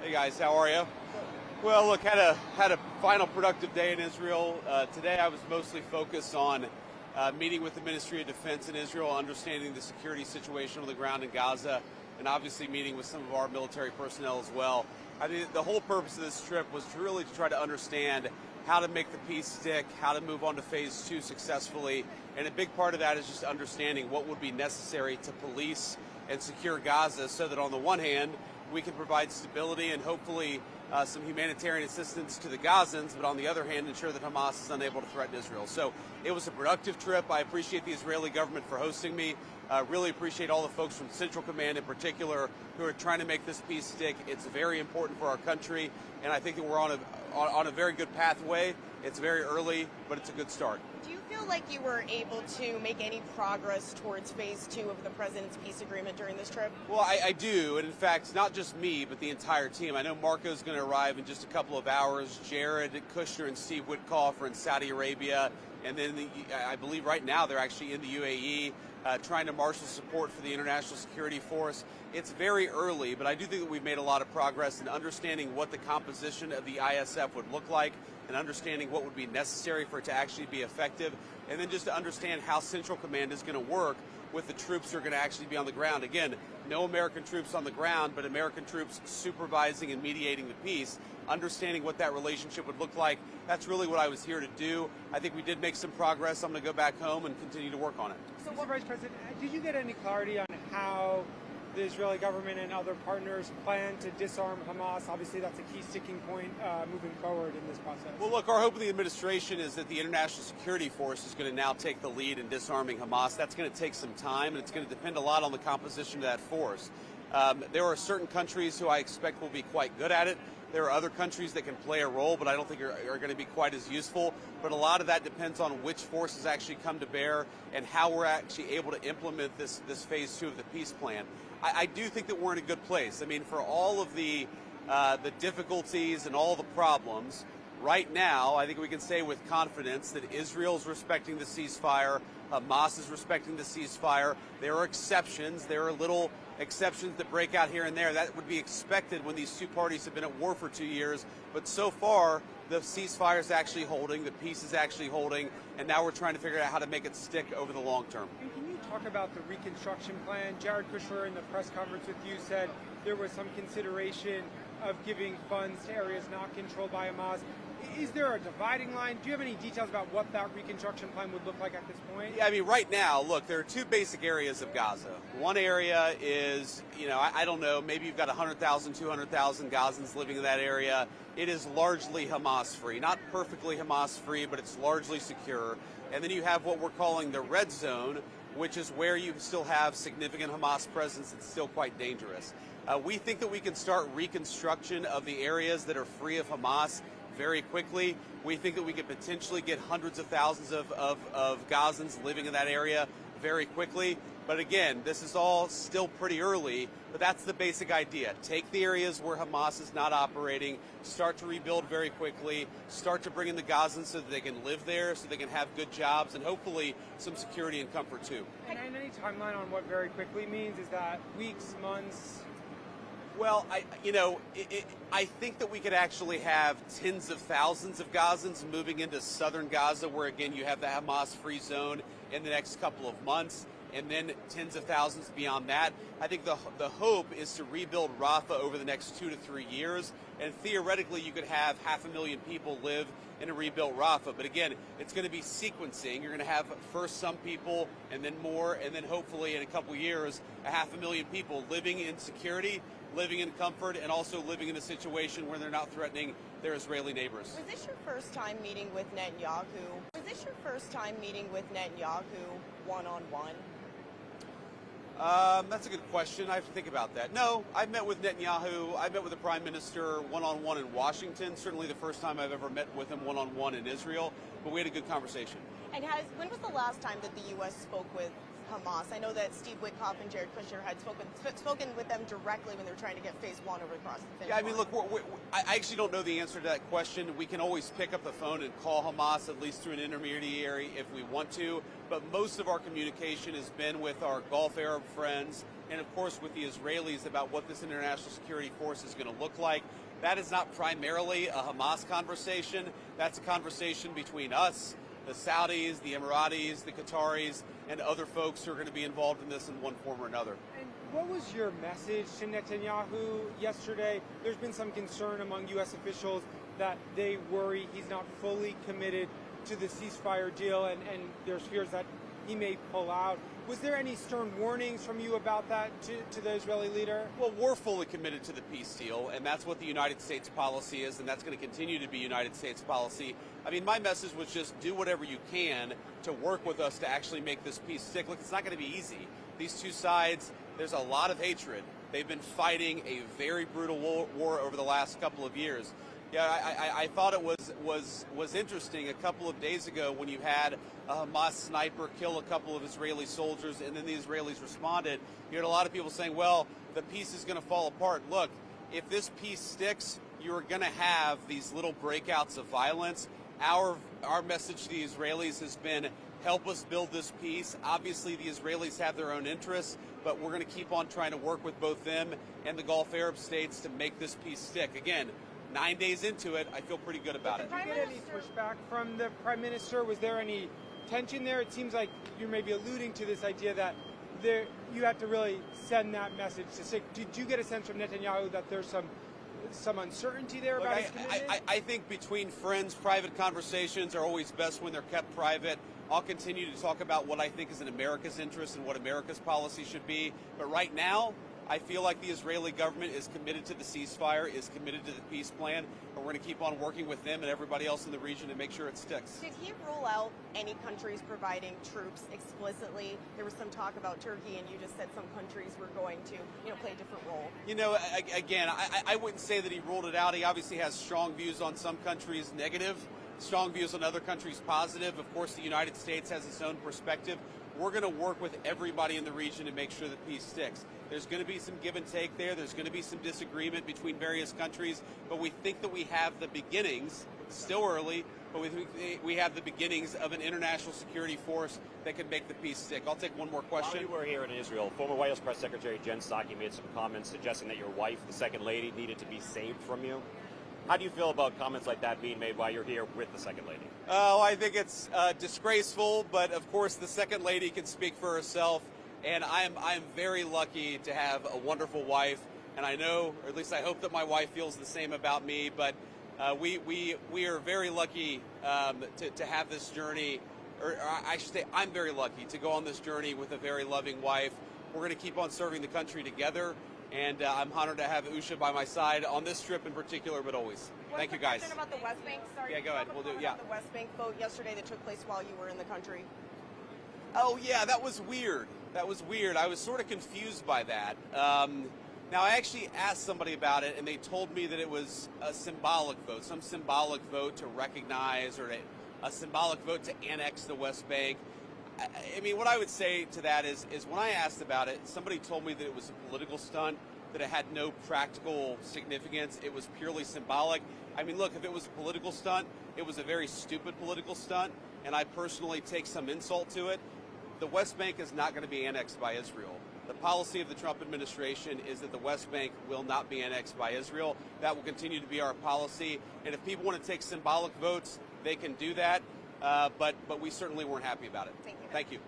Hey guys, how are you? Well, look, had a final productive day in Israel. Today I was mostly focused on meeting with the Ministry of Defense in Israel, understanding the security situation on the ground in Gaza, and obviously meeting with some of our military personnel as well. I mean, the whole purpose of this trip was really to try to understand how to make the peace stick, how to move on to phase 2 successfully, and a big part of that is just understanding what would be necessary to police and secure Gaza so that on the one hand, we can provide stability and hopefully some humanitarian assistance to the Gazans, but on the other hand, ensure that Hamas is unable to threaten Israel. So it was a productive trip. I appreciate the Israeli government for hosting me. Really appreciate all the folks from Central Command in particular who are trying to make this peace stick. It's very important for our country, and I think that we're on a very good pathway. It's very early, but it's a good start. Do you feel like you were able to make any progress towards phase 2 of the president's peace agreement during this trip? Well, I do, and in fact, not just me, but the entire team. I know Marco's going to arrive in just a couple of hours. Jared Kushner and Steve Witkoff are in Saudi Arabia, and then I believe right now they're actually in the UAE trying to marshal support for the International Security Force. It's very early, but I do think that we've made a lot of progress in understanding what the composition of the ISF would look like and understanding what would be necessary for it to actually be effective, and then just to understand how Central Command is going to work with the troops who are going to actually be on the ground. Again, no American troops on the ground, but American troops supervising and mediating the peace, understanding what that relationship would look like. That's really what I was here to do. I think we did make some progress. I'm going to go back home and continue to work on it. So, Vice President, did you get any clarity on how the Israeli government and other partners plan to disarm Hamas? Obviously, that's a key sticking point moving forward in this process. Well, look, our hope of the administration is that the International Security Force is going to now take the lead in disarming Hamas. That's going to take some time, and it's going to depend a lot on the composition of that force. There are certain countries who I expect will be quite good at it. There are other countries that can play a role, but I don't think are going to be quite as useful. But a lot of that depends on which forces actually come to bear and how we're actually able to implement this phase 2 of the peace plan. I do think that we're in a good place. I mean, for all of the difficulties and all the problems, right now, I think we can say with confidence that Israel's respecting the ceasefire, Hamas is respecting the ceasefire. There are exceptions. There are little exceptions that break out here and there. That would be expected when these two parties have been at war for 2 years. But so far, the ceasefire is actually holding, the peace is actually holding, and now we're trying to figure out how to make it stick over the long term. And can you talk about the reconstruction plan? Jared Kushner in the press conference with you said there was some consideration of giving funds to areas not controlled by Hamas. Is there a dividing line? Do you have any details about what that reconstruction plan would look like at this point? Yeah, I mean, right now, look, there are two basic areas of Gaza. One area is, I don't know, maybe you've got 100,000, 200,000 Gazans living in that area. It is largely Hamas-free. Not perfectly Hamas-free, but it's largely secure. And then you have what we're calling the red zone, which is where you still have significant Hamas presence. It's still quite dangerous. We think that we can start reconstruction of the areas that are free of Hamas very quickly. We think that we could potentially get hundreds of thousands of Gazans living in that area very quickly. But again, this is all still pretty early, but that's the basic idea. Take the areas where Hamas is not operating, start to rebuild very quickly, start to bring in the Gazans so that they can live there, so they can have good jobs, and hopefully some security and comfort too. And any timeline on what very quickly means? Is that weeks, months? Well, I think that we could actually have tens of thousands of Gazans moving into southern Gaza, where again you have the Hamas-free zone in the next couple of months, and then tens of thousands beyond that. I think the hope is to rebuild Rafah over the next 2 to 3 years, and theoretically you could have 500,000 people live in a rebuilt Rafah. But again, it's going to be sequencing. You're going to have first some people, and then more, and then hopefully in a couple years, 500,000 people living in security, living in comfort, and also living in a situation where they're not threatening their Israeli neighbors. Was this your first time meeting with Netanyahu? One-on-one? That's a good question. I have to think about that. No, I've met with Netanyahu. I met with the Prime Minister one-on-one in Washington. Certainly the first time I've ever met with him one-on-one in Israel. But we had a good conversation. And when was the last time that the U.S. spoke with Hamas? I know that Steve Witkoff and Jared Kushner had spoken with them directly when they were trying to get phase 1 over across the finish line. Yeah, I mean, look, I actually don't know the answer to that question. We can always pick up the phone and call Hamas, at least through an intermediary, if we want to. But most of our communication has been with our Gulf Arab friends, and of course with the Israelis about what this international security force is going to look like. That is not primarily a Hamas conversation. That's a conversation between us, the Saudis, the Emiratis, the Qataris, and other folks who are going to be involved in this in one form or another. And what was your message to Netanyahu yesterday? There's been some concern among U.S. officials that they worry he's not fully committed to the ceasefire deal, and there's fears that he may pull out. Was there any stern warnings from you about that to the Israeli leader? Well, we're fully committed to the peace deal, and that's what the United States policy is, and that's going to continue to be United States policy. I mean, my message was just do whatever you can to work with us to actually make this peace stick. Look, it's not going to be easy. These two sides, there's a lot of hatred. They've been fighting a very brutal war over the last couple of years. Yeah, I thought it was interesting a couple of days ago when you had a Hamas sniper kill a couple of Israeli soldiers, and then the Israelis responded. You had a lot of people saying, well, the peace is going to fall apart. Look, if this peace sticks, you're going to have these little breakouts of violence. Our message to the Israelis has been, help us build this peace. Obviously, the Israelis have their own interests, but we're going to keep on trying to work with both them and the Gulf Arab states to make this peace stick. Again, 9 days into it, I feel pretty good about it. Did you get any pushback from the Prime Minister? Was there any tension there? It seems like you're maybe alluding to this idea that you have to really send that message to stick. Did you get a sense from Netanyahu that there's some uncertainty there about his commitment? I think between friends, private conversations are always best when they're kept private. I'll continue to talk about what I think is in America's interest and what America's policy should be. But right now, I feel like the Israeli government is committed to the ceasefire, is committed to the peace plan, and we're going to keep on working with them and everybody else in the region to make sure it sticks. Did he rule out any countries providing troops explicitly? There was some talk about Turkey, and you just said some countries were going to, play a different role. Again, I wouldn't say that he ruled it out. He obviously has strong views on some countries negative, strong views on other countries positive. Of course, the United States has its own perspective. We're going to work with everybody in the region to make sure that peace sticks. There's going to be some give and take there. There's going to be some disagreement between various countries, but we think that we have the beginnings, still early, but we think we have the beginnings of an international security force that can make the peace stick. I'll take one more question. While you were here in Israel, former White House Press Secretary Jen Psaki made some comments suggesting that your wife, the Second Lady, needed to be saved from you. How do you feel about comments like that being made while you're here with the Second Lady? Oh, I think it's disgraceful, but of course the Second Lady can speak for herself. And I'm very lucky to have a wonderful wife, and I know, or at least I hope that my wife feels the same about me. But we are very lucky to have this journey, or I should say, I'm very lucky to go on this journey with a very loving wife. We're going to keep on serving the country together, and I'm honored to have Usha by my side on this trip in particular, but always. Thank you, guys. Question about the West Bank. Sorry. Yeah, go ahead. We'll do. Yeah. The West Bank vote yesterday that took place while you were in the country. Oh yeah, that was weird. That was weird. I was sort of confused by that. Now, I actually asked somebody about it, and they told me that it was a symbolic vote, some symbolic vote to recognize or a symbolic vote to annex the West Bank. I mean, what I would say to that is when I asked about it, somebody told me that it was a political stunt, that it had no practical significance. It was purely symbolic. I mean, look, if it was a political stunt, it was a very stupid political stunt, and I personally take some insult to it. The West Bank is not going to be annexed by Israel. The policy of the Trump administration is that the West Bank will not be annexed by Israel. That will continue to be our policy. And if people want to take symbolic votes, they can do that. But we certainly weren't happy about it. Thank you. Thank you.